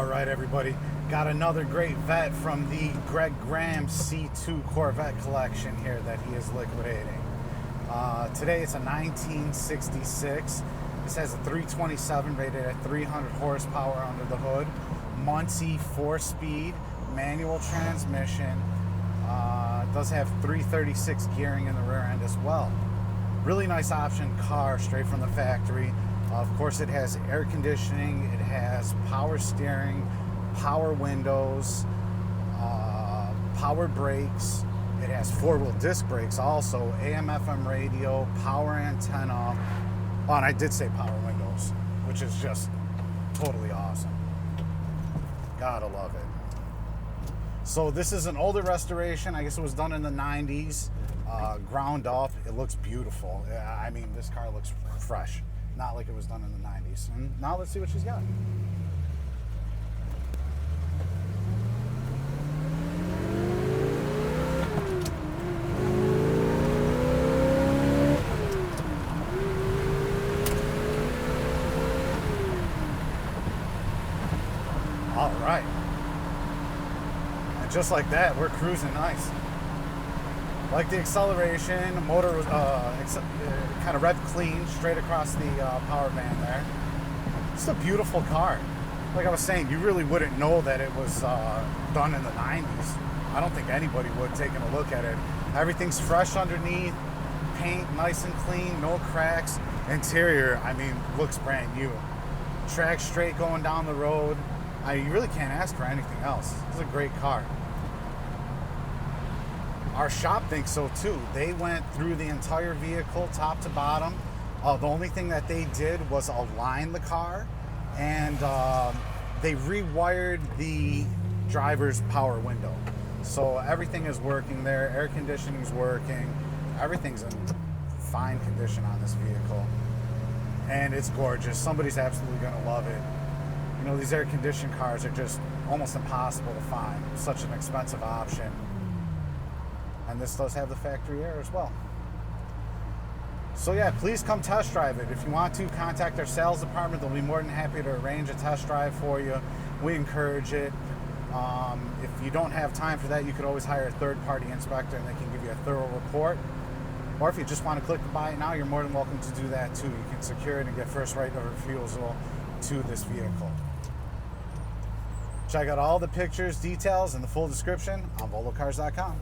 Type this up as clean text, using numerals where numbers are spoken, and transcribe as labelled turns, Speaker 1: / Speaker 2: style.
Speaker 1: All right, everybody. Got another great vet from the Greg Graham C2 Corvette collection here that he is liquidating. Today it's a 1966. This has a 327 rated at 300 horsepower under the hood. Muncie 4-speed manual transmission. Does have 336 gearing in the rear end as well. Really nice option car straight from the factory. Of course, it has air conditioning, it has power steering, power windows, power brakes. It has four-wheel disc brakes also, AM/FM radio, power antenna. Oh, and I did say power windows, which is just totally awesome. Gotta love it. So this is an older restoration. I guess it was done in the 90s, ground up. It looks beautiful. I mean, this car looks fresh. Not like it was done in the 90s. And now let's see what she's got. All right. And just like that, we're cruising nice. Like the acceleration, motor kind of rev clean straight across the power band there. It's a beautiful car. Like I was saying, you really wouldn't know that it was done in the 90s. I don't think anybody would taking a look at it. Everything's fresh underneath, paint nice and clean, no cracks. Interior, I mean, looks brand new. Track straight going down the road. You really can't ask for anything else. It's a great car. Our shop thinks so too. They went through the entire vehicle, top to bottom. The only thing that they did was align the car, and they rewired the driver's power window. So everything is working there. Air conditioning is working. Everything's in fine condition on this vehicle. And it's gorgeous. Somebody's absolutely gonna love it. You know, these air-conditioned cars are just almost impossible to find. Such an expensive option. And this does have the factory air as well. So yeah, please come test drive it. If you want to, contact our sales department. They'll be more than happy to arrange a test drive for you. We encourage it. If you don't have time for that, you could always hire a third-party inspector and they can give you a thorough report. Or if you just want to click to buy it now, you're more than welcome to do that too. You can secure it and get first right of refusal to this vehicle. Check out all the pictures, details, and the full description on volocars.com.